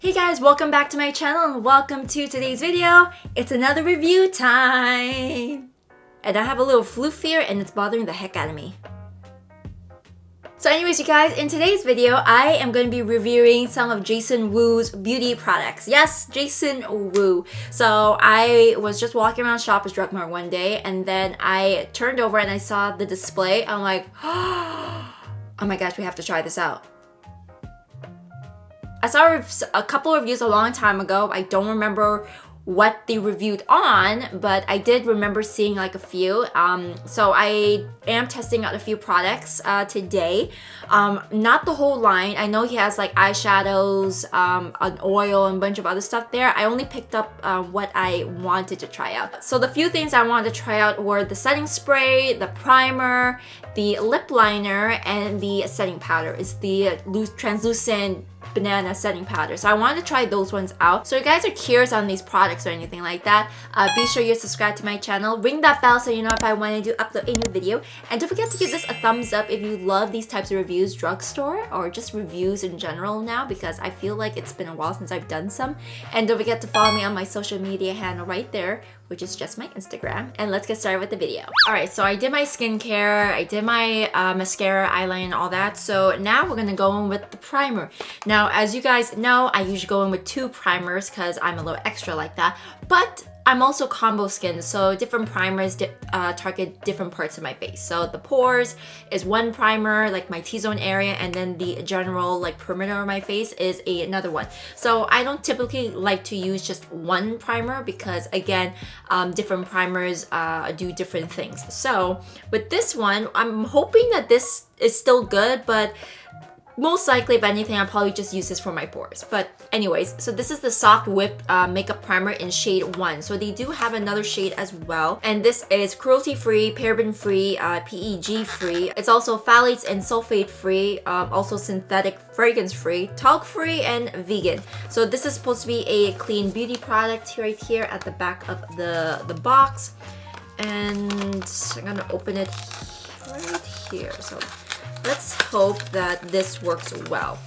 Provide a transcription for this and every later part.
Hey guys, welcome back to my channel and welcome to today's video. It's another review time. And I have a little flu fear and it's bothering the heck out of me. So anyways, you guys, in today's video, I am going to be reviewing some of Jason Woo's beauty products. Yes, Jason Woo. So I was just walking around Shoppers Drug Mart one day and then I turned over and I saw the display. I'm like, oh my gosh, we have to try this out. I saw a couple of reviews a long time ago. I don't remember what they reviewed on, but I did remember seeing like a few. So I am testing out a few products today. Not the whole line. I know he has like eyeshadows, an oil, and a bunch of other stuff there. I only picked up what I wanted to try out. So the few things I wanted to try out were the setting spray, the primer, the lip liner, and the setting powder. It's the translucent banana setting powder. So I wanted to try those ones out. So if you guys are curious on these products or anything like that, be sure you subscribe to my channel, ring that bell so you know if I want to upload a new video, and don't forget to give this a thumbs up if you love these types of reviews, drugstore or just reviews in general now, because I feel like it's been a while since I've done some. And don't forget to follow me on my social media handle right there, which is just my Instagram. And let's get started with the video. Alright, so I did my skincare, I did my mascara, eyeliner, and all that. So now we're gonna go in with the primer. Now, as you guys know, I usually go in with 2 primers because I'm a little extra like that. But I'm also combo skin, so different primers target different parts of my face. So the pores is one primer, like my T-zone area, and then the general like perimeter of my face is another one. So I don't typically like to use just one primer because again, different primers do different things. So with this one, I'm hoping that this is still good, but most likely, if anything, I'll probably just use this for my pores. But anyways, so this is the Soft Whip makeup primer in shade 1. So they do have another shade as well. And this is cruelty-free, paraben-free, PEG-free. It's also phthalates and sulfate-free, also synthetic fragrance-free, talc-free, and vegan. So this is supposed to be a clean beauty product right here at the back of the box. And I'm gonna open it right here. So let's hope that this works well.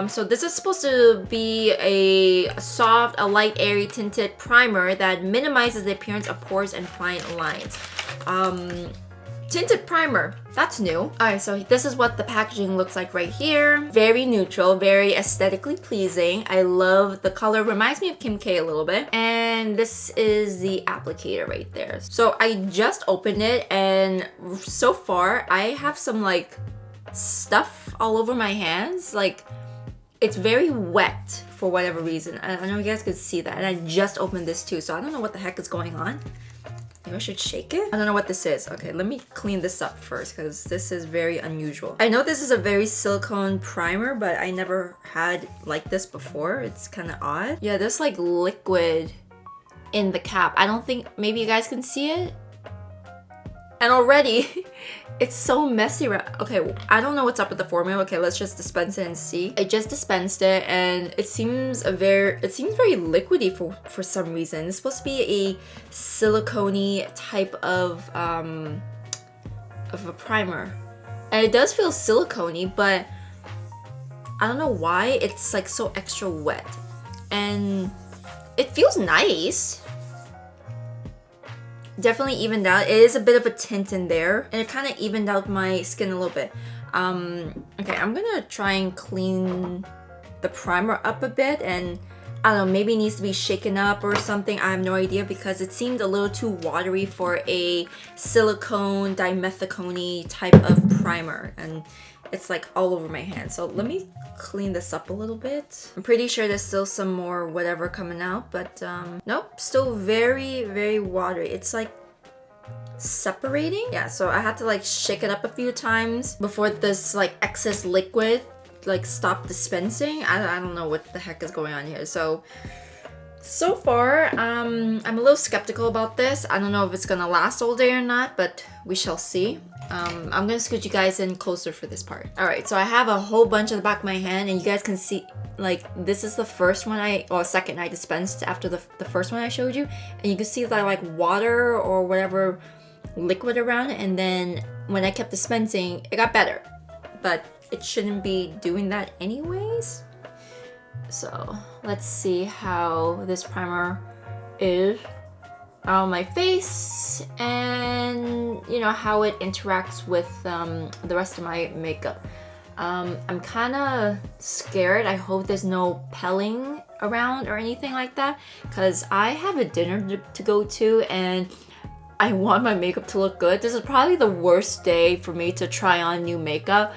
So this is supposed to be a soft, a light, airy tinted primer that minimizes the appearance of pores and fine lines. Tinted primer, that's new. Alright, so this is what the packaging looks like right here. Very neutral, very aesthetically pleasing. I love the color, reminds me of Kim K a little bit. And this is the applicator right there. So I just opened it and so far I have some like stuff all over my hands. Like, it's very wet for whatever reason. I know you guys could see that, and I just opened this too, so I don't know what the heck is going on. Maybe I should shake it? I don't know what this is. Okay, let me clean this up first because this is very unusual. I know this is a very silicone primer, but I never had like this before. It's kind of odd. Yeah, there's like liquid in the cap. I don't think, maybe you guys can see it? And already, it's so messy. Okay, I don't know what's up with the formula. Okay, let's just dispense it and see. I just dispensed it and it seems very liquidy for some reason. It's supposed to be a silicone-y type of a primer. And it does feel silicone-y, but I don't know why it's like so extra wet. And it feels nice. Definitely evened out. It is a bit of a tint in there, and it kind of evened out my skin a little bit. Okay, I'm gonna try and clean the primer up a bit, and I don't know, maybe it needs to be shaken up or something. I have no idea because it seemed a little too watery for a silicone dimethicone type of primer, and it's like all over my hand. So let me clean this up a little bit. I'm pretty sure there's still some more whatever coming out, but nope, still very, very watery. It's like separating. Yeah, so I had to like shake it up a few times before this like excess liquid like stopped dispensing. I don't know what the heck is going on here. So far, I'm a little skeptical about this. I don't know if it's gonna last all day or not, but we shall see. I'm gonna scoot you guys in closer for this part. Alright, so I have a whole bunch on the back of my hand, and you guys can see, like, this is the first one second I dispensed after the first one I showed you, and you can see that like water or whatever liquid around it, and then when I kept dispensing, it got better, but it shouldn't be doing that anyways. So let's see how this primer is on my face, and you know how it interacts with the rest of my makeup. I'm kind of scared. I hope there's no pelling around or anything like that, because I have a dinner to go to and I want my makeup to look good. This is probably the worst day for me to try on new makeup,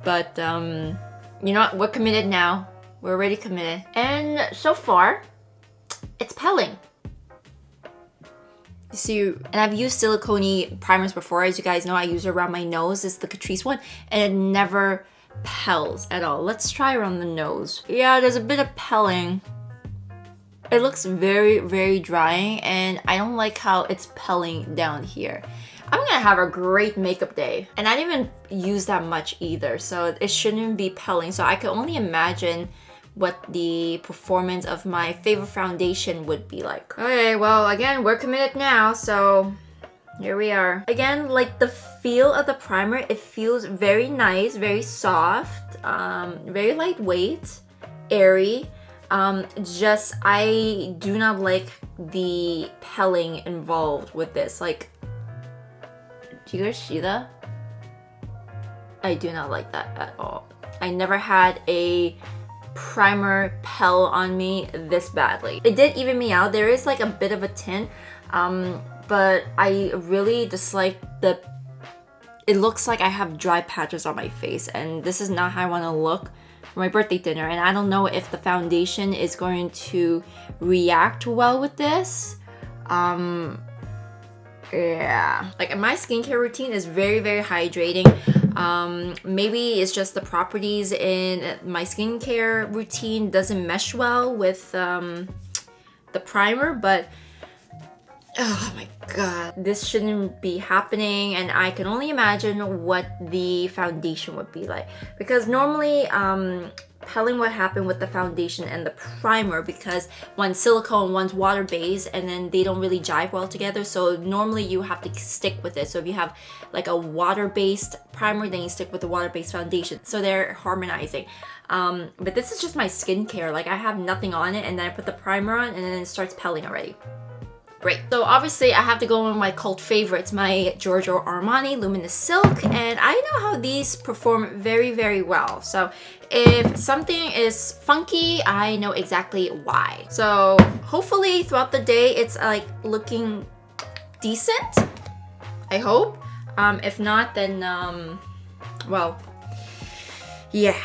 but you know what? We're committed now. We're already committed. And so far, it's pelling. You see, and I've used silicone primers before. As you guys know, I use it around my nose. It's the Catrice one, and it never pels at all. Let's try around the nose. Yeah, there's a bit of pelling. It looks very, very drying, and I don't like how it's pelling down here. I'm gonna have a great makeup day. And I didn't even use that much either, so it shouldn't be pelling. So I can only imagine what the performance of my favorite foundation would be like. Okay, well, again, we're committed now, so here we are. Again, like the feel of the primer, it feels very nice, very soft, very lightweight, airy. Just, I do not like the pelling involved with this. Like, do you guys see that? I do not like that at all. I never had a primer pel on me this badly. It did even me out. There is like a bit of a tint, but I really dislike the, it looks like I have dry patches on my face, and this is not how I want to look for my birthday dinner. And I don't know if the foundation is going to react well with this. Yeah, like my skincare routine is very, very hydrating. Maybe it's just the properties in my skincare routine doesn't mesh well with the primer, but oh my god, this shouldn't be happening, and I can only imagine what the foundation would be like, because normally pelling would happen with the foundation and the primer, because one's silicone, one's water-based, and then they don't really jive well together. So normally you have to stick with it. So if you have like a water-based primer, then you stick with the water-based foundation, so they're harmonizing. But this is just my skincare. Like, I have nothing on it, and then I put the primer on, and then it starts pelling already. Great. So obviously I have to go with my cult favorites, my Giorgio Armani Luminous Silk, and I know how these perform very, very well. So if something is funky, I know exactly why. So hopefully throughout the day it's like looking decent, I hope. If not, then well, yeah.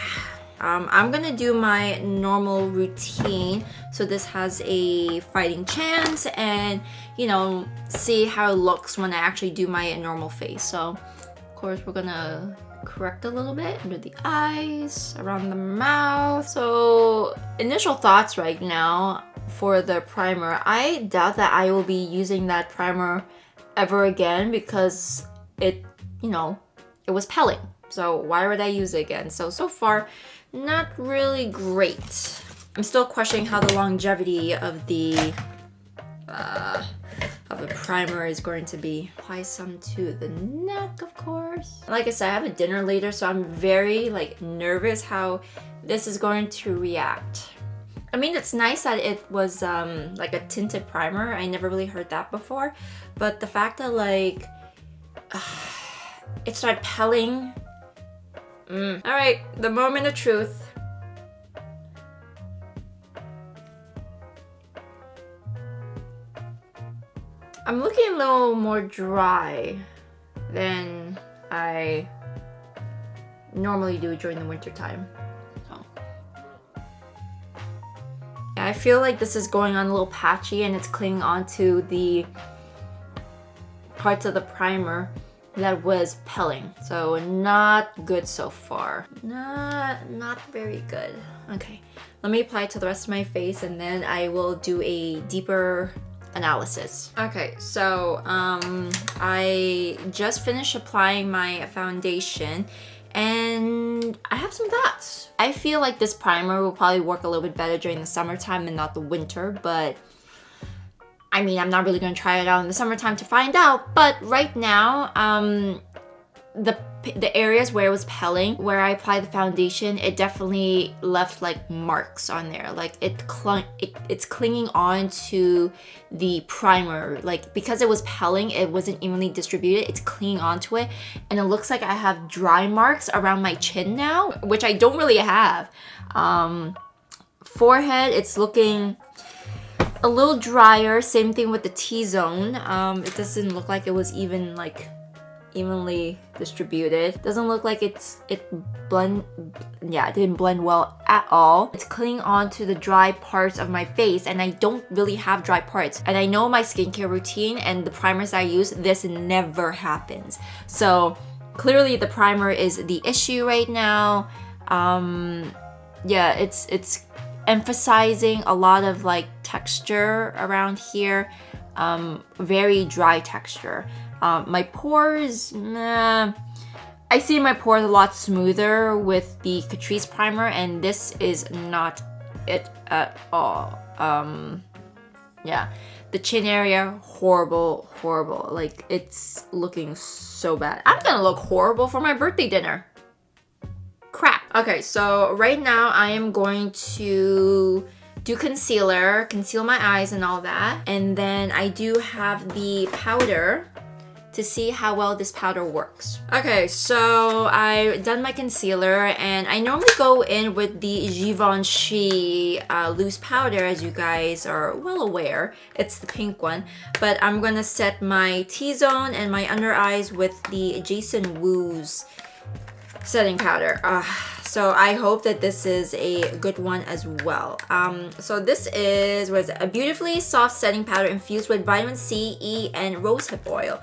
I'm gonna do my normal routine, so this has a fighting chance, and you know, see how it looks when I actually do my normal face. So of course we're gonna correct a little bit under the eyes, around the mouth. So initial thoughts right now for the primer, I doubt that I will be using that primer ever again, because it, you know, it was pelling. So why would I use it again? So far, not really great. I'm still questioning how the longevity of the primer is going to be. Apply some to the neck, of course. Like I said, I have a dinner later, so I'm very like nervous how this is going to react. I mean, it's nice that it was like a tinted primer. I never really heard that before, but the fact that like it started pelling. All right, the moment of truth. I'm looking a little more dry than I normally do during the winter time. So. Yeah, I feel like this is going on a little patchy, and it's clinging onto the parts of the primer that was pelling. So not good so far. Not very good. Okay, let me apply it to the rest of my face, and then I will do a deeper analysis. Okay, so I just finished applying my foundation, and I have some thoughts. I feel like this primer will probably work a little bit better during the summertime and not the winter, but I mean, I'm not really gonna try it out in the summertime to find out. But right now, the areas where it was pelling, where I applied the foundation, it definitely left like marks on there. Like it's clinging on to the primer. Like because it was pelling, it wasn't evenly distributed. It's clinging onto it, and it looks like I have dry marks around my chin now, which I don't really have. Forehead, it's looking a little drier. Same thing with the T-zone. It doesn't look like it was even like evenly distributed. Doesn't look like it didn't blend well at all. It's clinging on to the dry parts of my face, and I don't really have dry parts. And I know my skincare routine and the primers I use, this never happens. So clearly the primer is the issue right now. Yeah, it's emphasizing a lot of like texture around here. Very dry texture. My pores, I see my pores a lot smoother with the Catrice primer, and this is not it at all. Yeah, the chin area, horrible. Like it's looking so bad. I'm gonna look horrible for my birthday dinner. Crap. Okay, so right now I am going to do concealer, conceal my eyes and all that. And then I do have the powder to see how well this powder works. Okay, so I've done my concealer, and I normally go in with the Givenchy loose powder, as you guys are well aware. It's the pink one, but I'm gonna set my T-zone and my under eyes with the Jason Woo's setting powder. So I hope that this is a good one as well. So this is, what is it? A beautifully soft setting powder infused with vitamin C, E, and rosehip oil.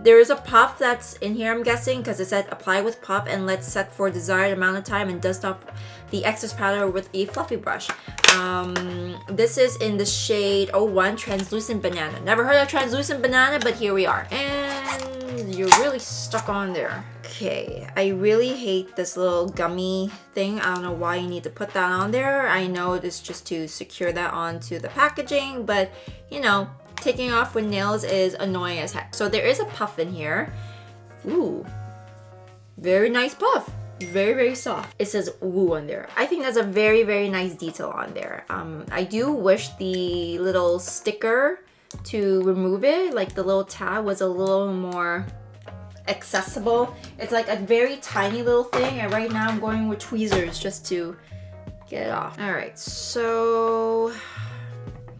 There is a puff that's in here, I'm guessing, because it said apply with puff and let set for a desired amount of time and dust off the excess powder with a fluffy brush. This is in the shade 01, Translucent Banana. Never heard of Translucent Banana, but here we are. And you're really stuck on there. Okay, I really hate this little gummy thing. I don't know why you need to put that on there. I know it's just to secure that onto the packaging, but you know, taking off with nails is annoying as heck. So there is a puff in here. Ooh, very nice puff. Very soft. It says woo on there. I think that's a very nice detail on there. I do wish the little sticker to remove it, like the little tab, was a little more accessible. It's like a very tiny little thing, and right now I'm going with tweezers just to get it off. Alright, so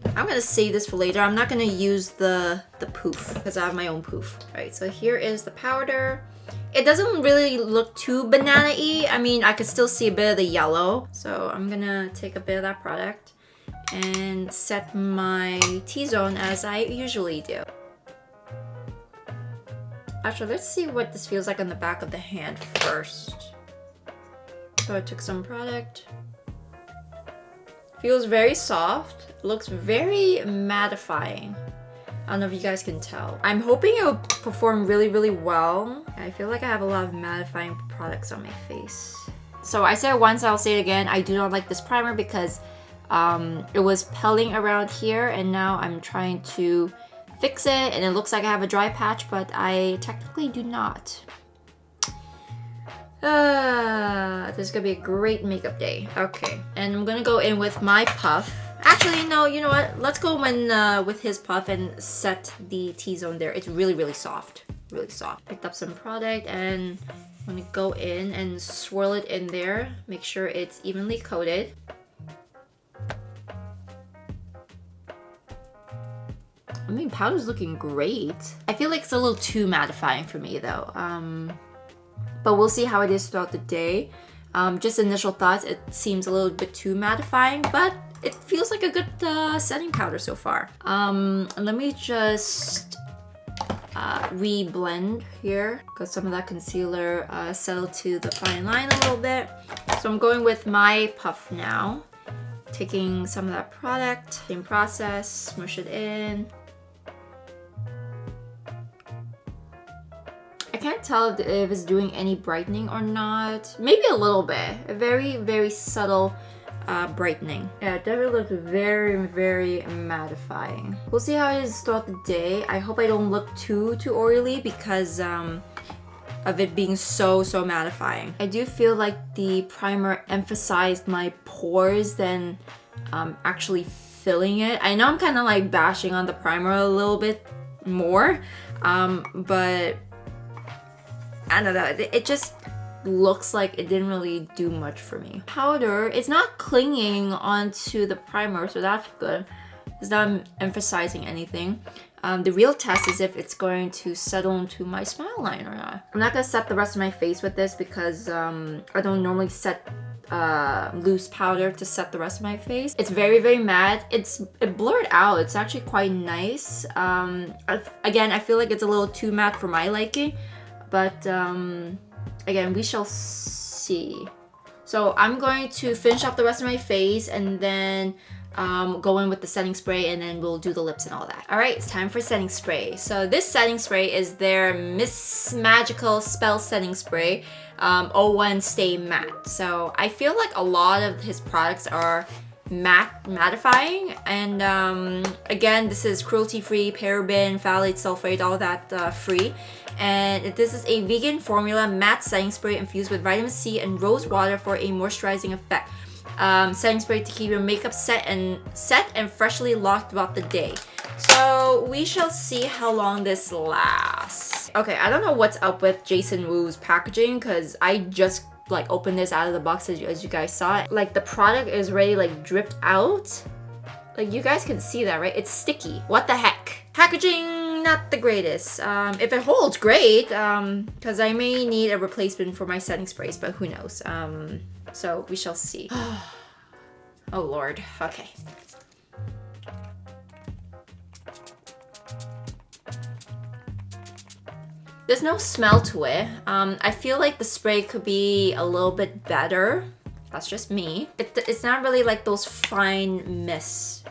I'm gonna save this for later. I'm not gonna use the poof because I have my own poof. Alright, so here is the powder. It doesn't really look too banana-y. I mean, I could still see a bit of the yellow. So I'm gonna take a bit of that product and set my T-zone as I usually do. Actually, let's see what this feels like on the back of the hand first. So I took some product. Feels very soft. Looks very mattifying. I don't know if you guys can tell. I'm hoping it will perform really well. I feel like I have a lot of mattifying products on my face. So I said once, I'll say it again. I do not like this primer because it was pelling around here, and now I'm trying to fix it, and it looks like I have a dry patch, but I technically do not. This is gonna be a great makeup day. Okay, and I'm gonna go in with my puff. Actually, no, you know what? Let's go in with his puff and set the T-zone there. It's really soft, really soft. Picked up some product and I'm gonna go in and swirl it in there. Make sure it's evenly coated. I mean, powder's looking great. I feel like it's a little too mattifying for me though. But we'll see how it is throughout the day. Just initial thoughts, it seems a little bit too mattifying, but it feels like a good setting powder so far. Let me just re-blend here because some of that concealer settled to the fine line a little bit. So I'm going with my puff now. Taking some of that product, same process, smush it in. I can't tell if it's doing any brightening or not. Maybe a little bit. A very subtle brightening. Yeah, it definitely looks very mattifying. We'll see how it is throughout the day. I hope I don't look too oily because of it being so mattifying. I do feel like the primer emphasized my pores than actually filling it. I know I'm kind of like bashing on the primer a little bit more, but I don't know, it just looks like it didn't really do much for me. Powder, it's not clinging onto the primer, so that's good. It's not emphasizing anything. The real test is if it's going to settle into my smile line or not. I'm not gonna set the rest of my face with this because I don't normally set loose powder to set the rest of my face. It's very matte. It blurred out. It's actually quite nice. Again, I feel like it's a little too matte for my liking, but again, we shall see. So I'm going to finish off the rest of my face and then go in with the setting spray, and then we'll do the lips and all that. All right, it's time for setting spray. So this setting spray is their Miss Magical Spell Setting Spray, 01 Stay Matte. So I feel like a lot of his products are mattifying, and again, this is cruelty-free, paraben, phthalate, sulfate, all that free. And this is a vegan formula matte setting spray infused with vitamin C and rose water for a moisturizing effect. Setting spray to keep your makeup set and freshly locked throughout the day. So we shall see how long this lasts. Okay, I don't know what's up with Jason Wu's packaging because I just like opened this out of the box as you guys saw. Like the product is already like dripped out. Like you guys can see that, right? It's sticky. What the heck? Packaging, not the greatest. If it holds, great. Because I may need a replacement for my setting sprays, but who knows? So we shall see. Oh Lord, okay. There's no smell to it. I feel like the spray could be a little bit better. That's just me. It's not really like those fine mists.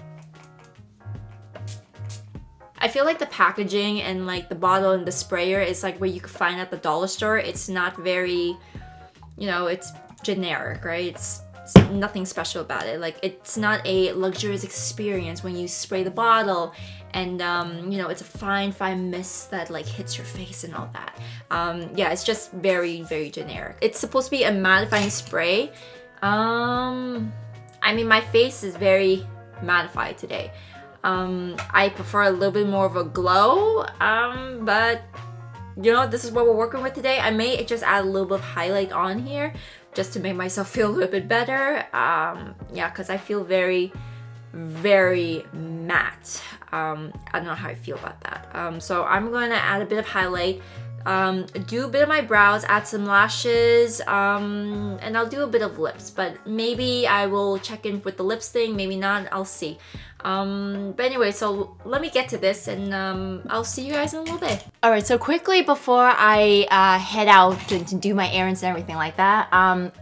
I feel like the packaging and like the bottle and the sprayer is like what you could find at the dollar store. It's not very, you know, it's generic, right? It's nothing special about it. Like it's not a luxurious experience when you spray the bottle and you know, it's a fine mist that like hits your face and all that. Yeah, it's just very generic. It's supposed to be a mattifying spray. I mean, my face is very mattified today. I prefer a little bit more of a glow, but you know, this is what we're working with today. I may just add a little bit of highlight on here just to make myself feel a little bit better. Yeah, because I feel very matte. I don't know how I feel about that. So I'm going to add a bit of highlight, do a bit of my brows, add some lashes, and I'll do a bit of lips, but maybe I will check in with the lips thing, maybe not, I'll see. But anyway, so let me get to this and I'll see you guys in a little bit. Alright, so quickly before I head out to do my errands and everything like that,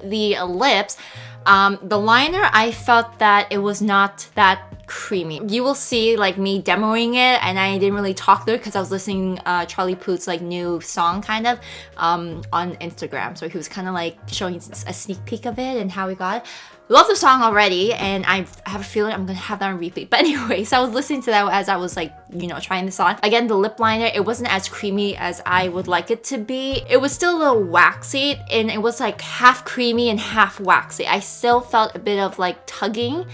the lips, the liner, I felt that it was not that creamy. You will see like me demoing it, and I didn't really talk through it because I was listening Charlie Puth's like new song kind of on Instagram. So he was kind of like showing a sneak peek of it and how he got it. Love the song already, and I have a feeling I'm gonna have that on repeat. But anyway, so I was listening to that as I was like, you know, trying this on. Again, the lip liner, it wasn't as creamy as I would like it to be. It was still a little waxy, and it was like half creamy and half waxy. I still felt a bit of like tugging,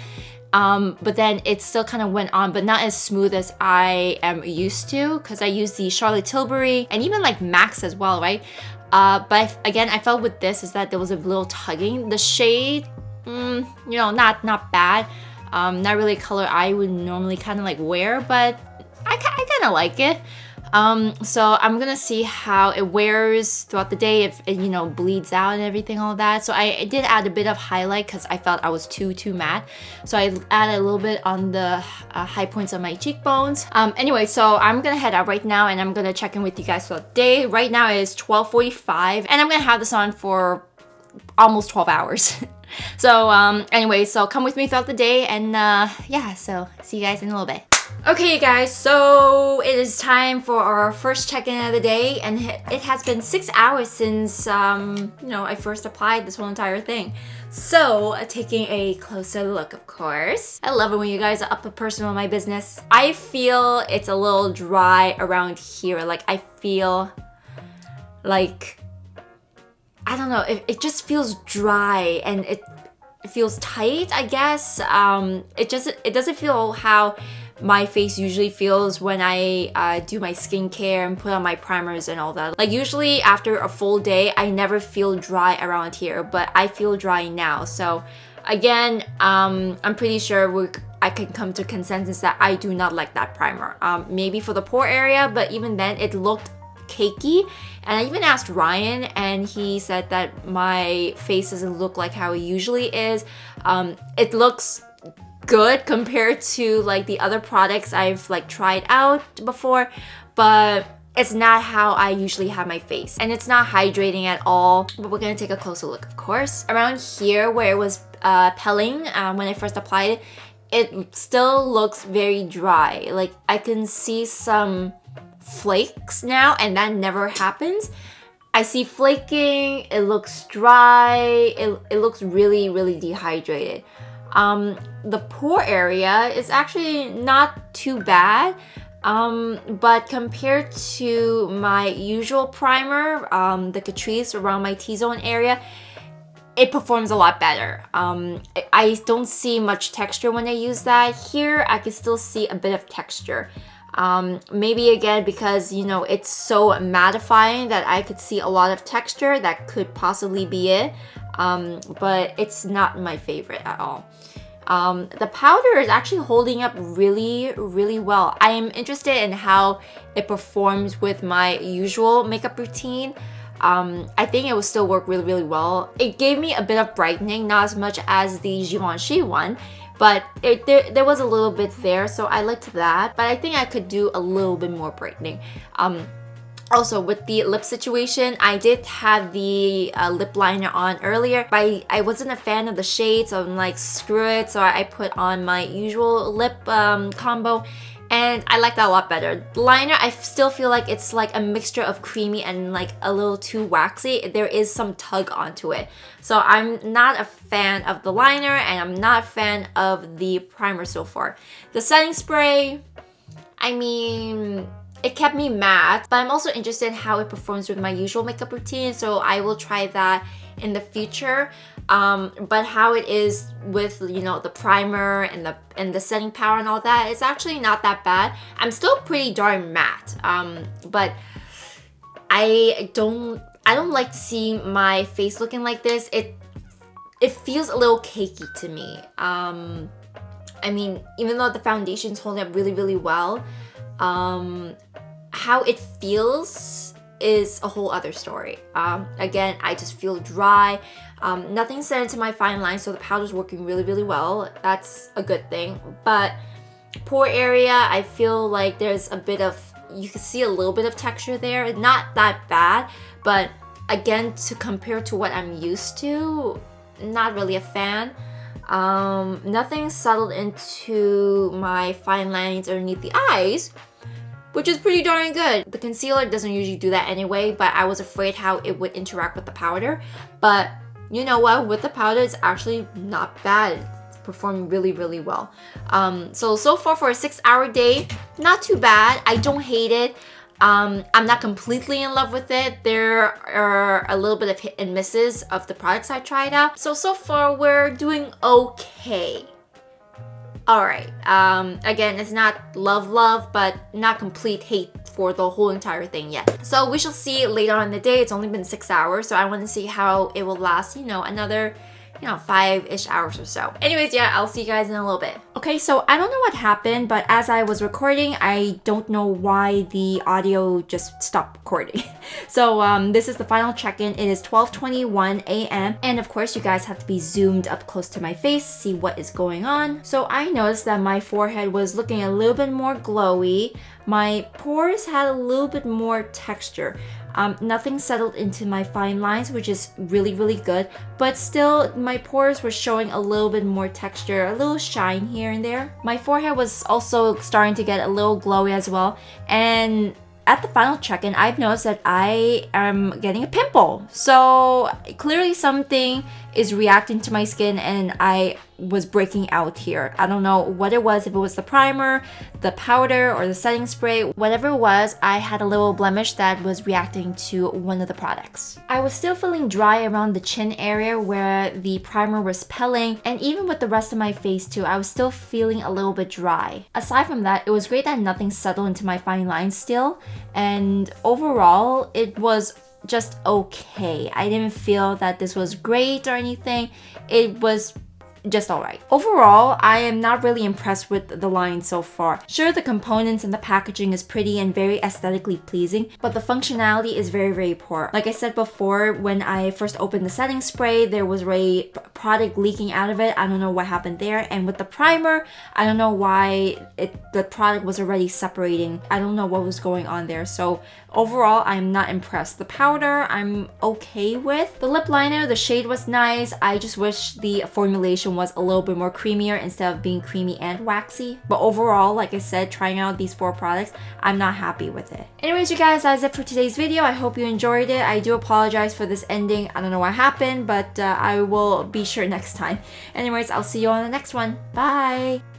but then it still kind of went on, but not as smooth as I am used to, because I use the Charlotte Tilbury and even like MAC's as well, right? But again, I felt with this is that there was a little tugging. The shade, you know, not bad. Not really a color I would normally kind of like wear, but I kind of like it. So I'm gonna see how it wears throughout the day, if it, you know, bleeds out and everything, all that. So I did add a bit of highlight because I felt I was too matte. So I added a little bit on the high points of my cheekbones. Anyway, so I'm gonna head out right now and I'm gonna check in with you guys throughout the day. Right now it is 12:45 and I'm gonna have this on for almost 12 hours. So anyway, so come with me throughout the day, and yeah, so see you guys in a little bit. Okay, you guys, so it is time for our first check-in of the day, and it has been 6 hours since you know, I first applied this whole entire thing. So taking a closer look, of course. I love it when you guys are up and personal in my business. I feel it's a little dry around here. Like I feel like I don't know, it just feels dry and it feels tight, I guess. It doesn't feel how my face usually feels when I do my skincare and put on my primers and all that. Like usually after a full day, I never feel dry around here, but I feel dry now. So again, I'm pretty sure I can come to consensus that I do not like that primer. Maybe for the pore area, but even then it looked cakey. And I even asked Ryan and he said that my face doesn't look like how it usually is. It looks good compared to like the other products I've like tried out before, but it's not how I usually have my face, and it's not hydrating at all. But we're gonna take a closer look, of course. Around here where it was pelling when I first applied it, it still looks very dry. Like I can see some flakes now, and that never happens. I see flaking, it looks dry, it looks really, really dehydrated. The pore area is actually not too bad, but compared to my usual primer, the Catrice around my T-zone area, it performs a lot better. I don't see much texture when I use that. Here, I can still see a bit of texture. Maybe again because, you know, it's so mattifying that I could see a lot of texture. That could possibly be it, but it's not my favorite at all. The powder is actually holding up really, really well. I am interested in how it performs with my usual makeup routine. I think it will still work really, really well. It gave me a bit of brightening, not as much as the Givenchy one, but there was a little bit there, so I liked that. But I think I could do a little bit more brightening. Also, with the lip situation, I did have the lip liner on earlier, but I wasn't a fan of the shade, so I'm like, screw it. So I put on my usual lip combo, and I like that a lot better. The liner, I still feel like it's like a mixture of creamy and like a little too waxy. There is some tug onto it. So I'm not a fan of the liner, and I'm not a fan of the primer so far. The setting spray, I mean, it kept me matte, but I'm also interested in how it performs with my usual makeup routine, so I will try that in the future. But how it is with, you know, the primer and the setting powder and all that, it's actually not that bad. I'm still pretty darn matte, but I don't like to see my face looking like this. It feels a little cakey to me. I mean, even though the foundation's holding up really, really well, how it feels is a whole other story. Again, I just feel dry. Nothing set into my fine lines, so the powder's working really, really well. That's a good thing. But pore area, I feel like there's a bit of, you can see a little bit of texture there. Not that bad, but again, to compare to what I'm used to, not really a fan. Nothing settled into my fine lines underneath the eyes, which is pretty darn good. The concealer doesn't usually do that anyway, but I was afraid how it would interact with the powder. But you know what? With the powder, it's actually not bad. It's performing really, really well. So far for a 6-hour day, not too bad. I don't hate it. I'm not completely in love with it. There are a little bit of hit and misses of the products I tried out. So far we're doing okay. Alright, again, it's not love, but not complete hate for the whole entire thing yet. So we shall see later on in the day. It's only been 6 hours, so I want to see how it will last, you know, another 5-ish hours or so. Anyways, yeah, I'll see you guys in a little bit. Okay, so I don't know what happened, but as I was recording, I don't know why the audio just stopped recording. So this is the final check-in. It is 12:21 a.m. and of course you guys have to be zoomed up close to my face to see what is going on. So I noticed that my forehead was looking a little bit more glowy. My pores had a little bit more texture. Nothing settled into my fine lines, which is really, really good. But still, my pores were showing a little bit more texture, a little shine here and there. My forehead was also starting to get a little glowy as well. And at the final check-in, I've noticed that I am getting a pimple. So clearly something is reacting to my skin, and I was breaking out here. I don't know what it was, if it was the primer, the powder, or the setting spray. Whatever it was, I had a little blemish that was reacting to one of the products. I was still feeling dry around the chin area where the primer was repelling, and even with the rest of my face too, I was still feeling a little bit dry. Aside from that, it was great that nothing settled into my fine lines still, and overall, it was just okay. I didn't feel that this was great or anything. It was just alright. Overall, I am not really impressed with the line so far. Sure, the components and the packaging is pretty and very aesthetically pleasing, but the functionality is very, very poor. Like I said before, when I first opened the setting spray, there was a product leaking out of it. I don't know what happened there. And with the primer, I don't know why the product was already separating. I don't know what was going on there. So overall, I'm not impressed. The powder, I'm okay with. The lip liner, the shade was nice. I just wish the formulation was a little bit more creamier instead of being creamy and waxy. But overall, like I said, trying out these 4 products, I'm not happy with it. Anyways, you guys, that's it for today's video. I hope you enjoyed it. I do apologize for this ending. I don't know what happened, but I will be sure next time. Anyways, I'll see you on the next one. Bye!